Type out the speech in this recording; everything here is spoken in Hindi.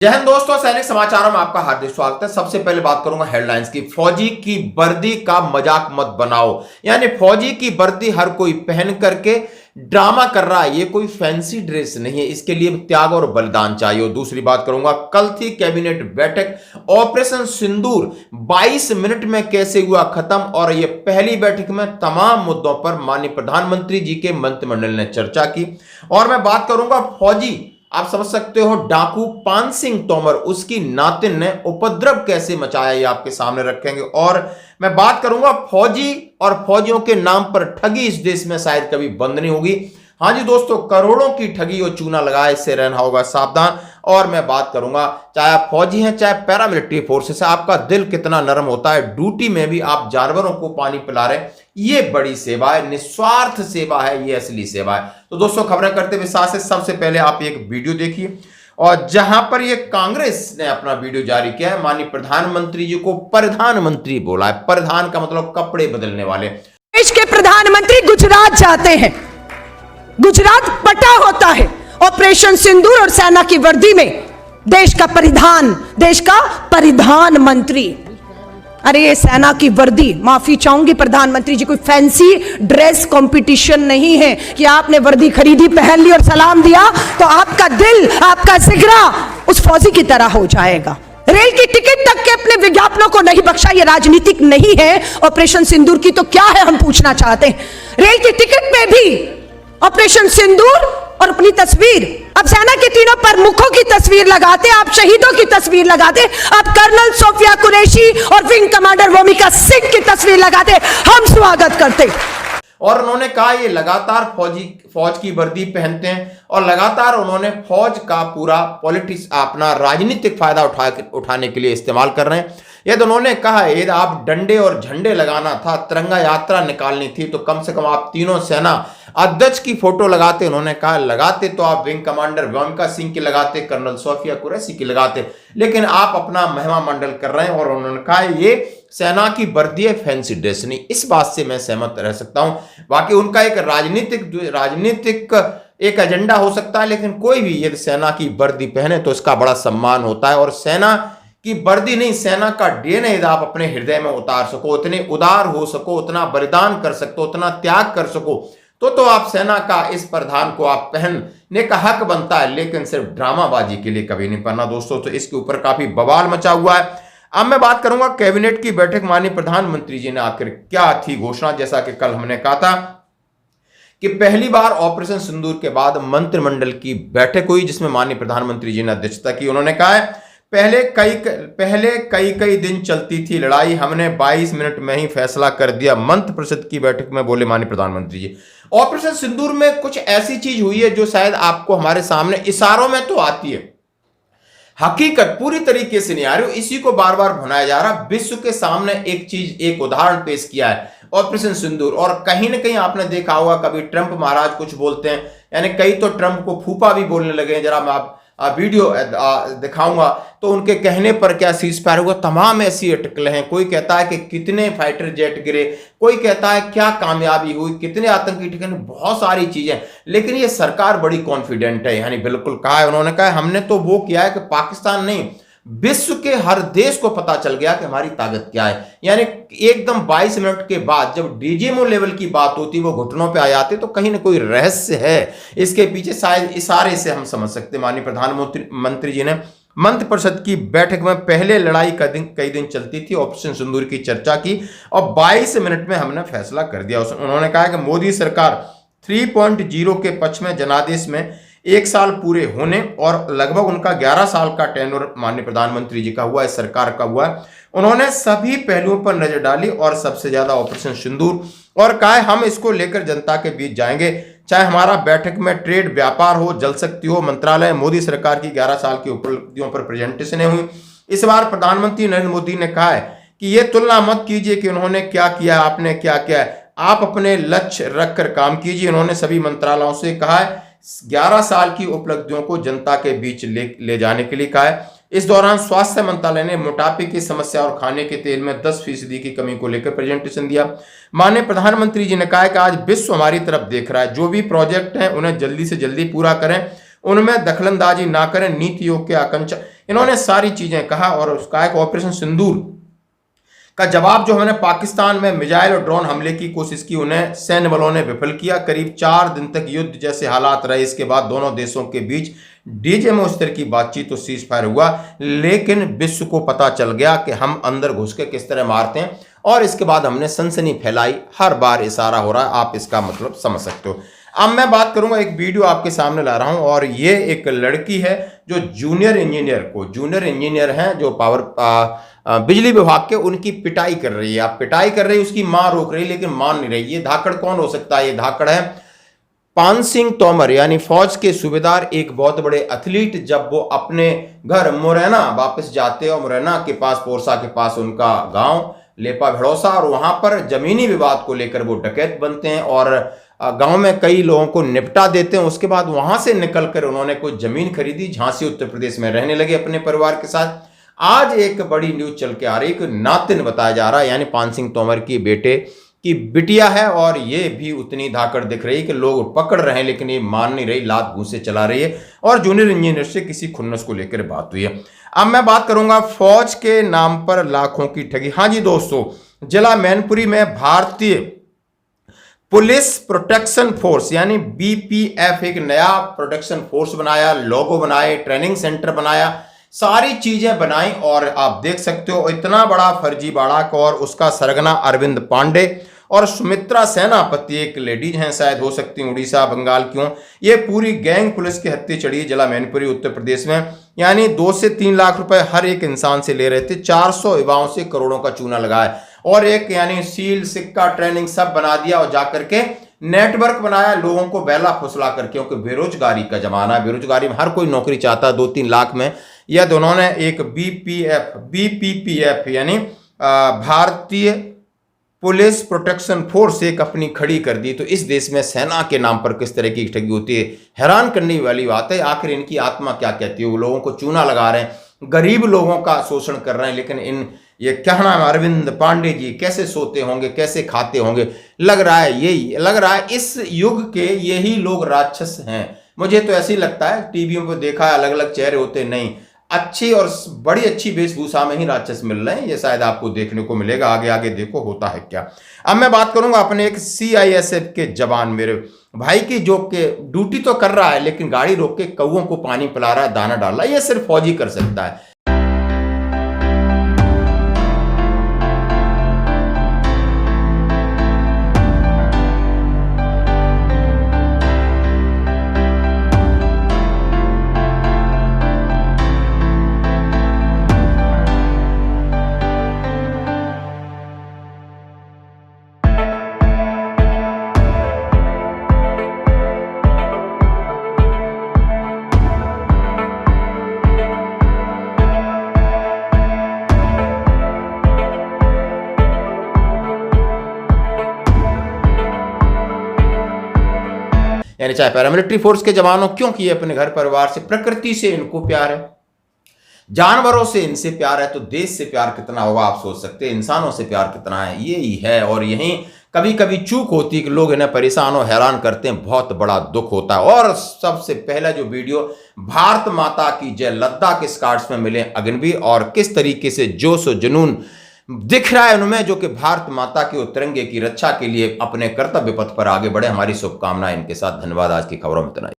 जय हिंद दोस्तों, सैनिक समाचारों में आपका हार्दिक स्वागत है। सबसे पहले बात करूंगा हेडलाइंस की। फौजी की वर्दी का मजाक मत बनाओ, यानी फौजी की वर्दी हर कोई पहन करके ड्रामा कर रहा है। ये कोई फैंसी ड्रेस नहीं है, इसके लिए त्याग और बलिदान चाहिए। दूसरी बात करूंगा, कल थी कैबिनेट बैठक, ऑपरेशन सिंदूर 22 मिनट में कैसे हुआ खत्म, और ये पहली बैठक में तमाम मुद्दों पर माननीय प्रधानमंत्री जी के मंत्रिमंडल ने चर्चा की। और मैं बात करूंगा फौजी, आप समझ सकते हो, डाकू पान सिंह तोमर, उसकी नातिन ने उपद्रव कैसे मचाया, ये आपके सामने रखेंगे। और मैं बात करूंगा फौजी और फौजियों के नाम पर ठगी इस देश में शायद कभी बंद नहीं होगी। हाँ जी दोस्तों, करोड़ों की ठगी और चूना लगाए, इससे रहना होगा सावधान। और मैं बात करूंगा, चाहे आप फौजी हैं चाहे पैरामिलिट्री फोर्सेस है, आपका दिल कितना नरम होता है। ड्यूटी में भी आप जानवरों को पानी पिला रहे हैं, ये बड़ी सेवा है, निस्वार्थ सेवा है, ये असली सेवा है। तो दोस्तों, खबरें करते हुए साथ से सबसे पहले आप एक वीडियो देखिए, और जहां पर ये कांग्रेस ने अपना वीडियो जारी किया है। माननीय प्रधानमंत्री जी को प्रधानमंत्री बोला है। प्रधान का मतलब कपड़े बदलने वाले। देश के प्रधानमंत्री गुजरात जाते हैं, गुजरात पटा होता है। ऑपरेशन सिंदूर और सेना की वर्दी में देश का परिधान मंत्री। अरे ये सेना की वर्दी, माफी चाहूंगी प्रधानमंत्री जी, कोई फैंसी ड्रेस कंपटीशन नहीं है कि आपने वर्दी खरीदी, पहन ली और सलाम दिया तो आपका दिल, आपका जिगरा उस फौजी की तरह हो जाएगा। रेल की टिकट तक के अपने विज्ञापनों को नहीं बख्शा। ये राजनीतिक नहीं है। ऑपरेशन सिंदूर की तो क्या है, हम पूछना चाहते हैं। रेल की टिकट में भी ऑपरेशन सिंदूर और अपनी तस्वीर। अब सेना के तीनों प्रमुखों की तस्वीर लगाते, आप शहीदों की तस्वीर लगाते, आप कर्नल सोफिया कुरैशी और विंग कमांडर वोमिका सिंह की तस्वीर लगाते, हम स्वागत करते। और उन्होंने कहा ये लगातार फौज की वर्दी पहनते हैं और लगातार उन्होंने फौज का पूरा पॉलिटिक्स, अपना राजनीतिक फायदा उठाने के लिए इस्तेमाल कर रहे हैं। यदि उन्होंने कहा यदि आप डंडे और झंडे लगाना था, तिरंगा यात्रा निकालनी थी, तो कम से कम आप तीनों सेना अध्यक्ष की फोटो लगाते। उन्होंने कहा लगाते तो आप विंग कमांडर वोमिका सिंह की लगाते, कर्नल सोफिया कुरैशी की लगाते, लेकिन आप अपना महिमा मंडल कर रहे हैं। और उन्होंने कहा ये सेना की वर्दी है, फैंसी ड्रेस नहीं। इस बात से मैं सहमत रह सकता हूं। बाकी उनका एक राजनीतिक एक एजेंडा हो सकता है, लेकिन कोई भी यदि सेना की वर्दी पहने तो इसका बड़ा सम्मान होता है। और सेना की वर्दी नहीं, सेना का डीएनए यदि आप अपने हृदय में उतार सको, उतने उदार हो सको, उतना बलिदान कर सको, उतना त्याग कर सको, तो आप सेना का इस प्रधान को आप पहनने का हक बनता है, लेकिन सिर्फ ड्रामाबाजी के लिए कभी नहीं पहनना दोस्तों। तो इसके ऊपर काफी बवाल मचा हुआ है। अब मैं बात करूंगा कैबिनेट की बैठक, माननीय प्रधानमंत्री जी ने आखिर क्या थी घोषणा। जैसा कि कल हमने कहा था कि पहली बार ऑपरेशन सिंदूर के बाद मंत्रिमंडल की बैठक हुई, जिसमें माननीय प्रधानमंत्री जी ने अध्यक्षता की। उन्होंने कहा है पहले कई दिन चलती थी लड़ाई, हमने 22 मिनट में ही फैसला कर दिया। मंत्रिपरिषद की बैठक में बोले माननीय प्रधानमंत्री जी। ऑपरेशन सिंदूर में कुछ ऐसी चीज हुई है जो शायद आपको हमारे सामने इशारों में तो आती है, हकीकत पूरी तरीके से नहीं आ रही, इसी को बार बार भुनाया जा रहा। विश्व के सामने एक उदाहरण पेश किया है ऑपरेशन सिंदूर। और कहीं ना कहीं आपने देखा होगा, कभी ट्रंप महाराज कुछ बोलते हैं, यानी कई तो ट्रंप को फूफा भी बोलने लगे हैं। जरा मैं आप वीडियो दिखाऊंगा तो उनके कहने पर क्या सीज फायर हुआ, तमाम ऐसी अटकलें हैं। कोई कहता है कि कितने फाइटर जेट गिरे, कोई कहता है क्या कामयाबी हुई, कितने आतंकी ठिकाने, बहुत सारी चीजें। लेकिन ये सरकार बड़ी कॉन्फिडेंट है, यानी बिल्कुल कहा है उन्होंने, कहा हमने तो वो किया है कि पाकिस्तान नहीं, विश्व के हर देश को पता चल गया कि हमारी ताकत क्या है। यानी एकदम 22 मिनट के बाद जब डीजीएमओ लेवल की बात होती, वो घुटनों पे आ जाते, तो कहीं ना कोई रहस्य है इसके पीछे, शायद इशारे से हम समझ सकते। माननीय प्रधानमंत्री जी ने मंत्रिपरिषद की बैठक में पहले लड़ाई कई दिन चलती थी, ऑपरेशन सिंदूर की चर्चा की और 22 मिनट में हमने फैसला कर दिया। उन्होंने कहा कि मोदी सरकार 3.0 के पक्ष में, जनादेश में 1 साल पूरे होने और लगभग उनका 11 साल का टेन्योर माननीय प्रधानमंत्री जी का हुआ है, सरकार का हुआ है। उन्होंने सभी पहलुओं पर नजर डाली और सबसे ज्यादा ऑपरेशन सिंदूर, और कहा हम इसको लेकर जनता के बीच जाएंगे, चाहे हमारा बैठक में ट्रेड, व्यापार हो, जल शक्ति हो, मंत्रालय। मोदी सरकार की 11 साल की उपलब्धियों पर प्रेजेंटेशन हुई। इस बार प्रधानमंत्री नरेंद्र मोदी ने कहा है कि ये तुलना मत कीजिए कि उन्होंने क्या किया, आपने क्या किया है, आप अपने लक्ष्य रखकर काम कीजिए। उन्होंने सभी मंत्रालयों से कहा है 11 साल की उपलब्धियों को जनता के बीच ले जाने के लिए कहा है। इस दौरान स्वास्थ्य मंत्रालय ने मोटापे की समस्या और खाने के तेल में 10% की कमी को लेकर प्रेजेंटेशन दिया। माननीय प्रधानमंत्री जी ने कहा है कि आज विश्व हमारी तरफ देख रहा है, जो भी प्रोजेक्ट हैं उन्हें जल्दी से जल्दी पूरा करें, उनमें दखलंदाजी ना करें, नीति योग के आकांक्षा, इन्होंने सारी चीजें कहा और उसका एक ऑपरेशन सिंदूर का जवाब जो हमने पाकिस्तान में मिसाइल और ड्रोन हमले की कोशिश की, उन्हें सैन्य बलों ने विफल किया। करीब 4 दिन तक युद्ध जैसे हालात रहे। इसके बाद दोनों देशों के बीच डीजे स्तर की बातचीत तो सीज फायर हुआ, लेकिन विश्व को पता चल गया कि हम अंदर घुस के किस तरह मारते हैं, और इसके बाद हमने सनसनी फैलाई। हर बार इशारा हो रहा है, आप इसका मतलब समझ सकते हो। अब मैं बात करूंगा, एक वीडियो आपके सामने ला रहा हूं, और ये एक लड़की है जो जूनियर इंजीनियर हैं, जो बिजली विभाग के, उनकी पिटाई कर रही है। आप पिटाई कर रही है, उसकी मां रोक रही है लेकिन मान नहीं रही। ये धाकड़ कौन हो सकता है? ये धाकड़ है पान सिंह तोमर, यानी फौज के सूबेदार, एक बहुत बड़े एथलीट। जब वो अपने घर मुरैना वापस जाते हैं, और मुरैना के पास, पोरसा के पास उनका गांव लेपा भड़ौसा, और वहां पर जमीनी विवाद को लेकर वो डकैत बनते हैं और गांव में कई लोगों को निपटा देते हैं। उसके बाद वहां से निकलकर उन्होंने कुछ जमीन खरीदी, झांसी उत्तर प्रदेश में रहने लगे अपने परिवार के साथ। आज एक बड़ी न्यूज चल के आ रही है कि नातिन बताया जा रहा है, यानी पान सिंह तोमर की बेटे की बिटिया है, और ये भी उतनी धाकड़ दिख रही है कि लोग पकड़ रहे हैं लेकिन ये मान नहीं रही, लात घूंसे चला रही है। और जूनियर इंजीनियर से किसी खुन्नस को लेकर बात हुई है। अब मैं बात करूंगा फौज के नाम पर लाखों की ठगी। हाँ जी दोस्तों, जिला मैनपुरी में भारतीय पुलिस प्रोटेक्शन फोर्स यानी बीपीएफ एक नया प्रोटेक्शन फोर्स बनाया, लोगो बनाए, ट्रेनिंग सेंटर बनाया, सारी चीजें बनाई, और आप देख सकते हो इतना बड़ा फर्जीवाड़ा। और उसका सरगना अरविंद पांडे और सुमित्रा सेनापति, एक लेडीज हैं, शायद हो सकती हैं उड़ीसा बंगाल क्यों, ये पूरी गैंग पुलिस के हत्थे चढ़ी जिला मैनपुरी उत्तर प्रदेश में। यानी 2 से 3 लाख रुपए हर एक इंसान से ले रहे थे, 400 युवाओं से करोड़ों का चूना लगाया, और एक यानी सील सिक्का ट्रेनिंग सब बना दिया, और जाकर के नेटवर्क बनाया लोगों को बहला फुसला कर, क्योंकि बेरोजगारी का जमाना है, बेरोजगारी में हर कोई नौकरी चाहता है। 2-3 लाख में यह दोनों ने एक बीपीपीएफ यानी भारतीय पुलिस प्रोटेक्शन फोर्स एक अपनी खड़ी कर दी। तो इस देश में सेना के नाम पर किस तरह की ठगी होती है, हैरान करने वाली बात है। आखिर इनकी आत्मा क्या कहती है? वो लोगों को चूना लगा रहे हैं, गरीब लोगों का शोषण कर रहे हैं, लेकिन ये क्या नाम अरविंद पांडे जी कैसे सोते होंगे, कैसे खाते होंगे? लग रहा है इस युग के यही लोग राक्षस हैं। मुझे तो ऐसे ही लगता है, टीवियों पर देखा है अलग अलग चेहरे होते, नहीं, अच्छी और बड़ी अच्छी वेशभूषा में ही राक्षस मिल रहे हैं। ये शायद आपको देखने को मिलेगा, आगे आगे देखो होता है क्या। अब मैं बात करूंगा अपने एक सीआईएसएफ के जवान, मेरे भाई की, जो कि ड्यूटी तो कर रहा है लेकिन गाड़ी रोक के कौओं को पानी पिला रहा है, दाना डाल रहा है। ये सिर्फ फौजी कर सकता है। यानी चाहे पैरामिलिट्री फोर्स के जवानों, क्योंकि ये अपने घर परिवार से, प्रकृति से इनको प्यार है, जानवरों से इनसे प्यार है, तो देश से प्यार कितना होगा आप सोच सकते हैं, इंसानों से प्यार कितना है, ये ही है। और यहीं कभी कभी चूक होती है कि लोग इन्हें परेशान और हैरान करते हैं, बहुत बड़ा दुख होता है। और सबसे पहला जो वीडियो भारत माता की जय, लद्दाख स्कार्ड्स में मिले अग्निवीर, और किस तरीके से जोश और जुनून दिख रहा है उनमें, जो कि भारत माता के तिरंगे की रक्षा के लिए अपने कर्तव्य पथ पर आगे बढ़े। हमारी शुभकामनाएं इनके साथ। धन्यवाद। आज की खबरों में इतना ही।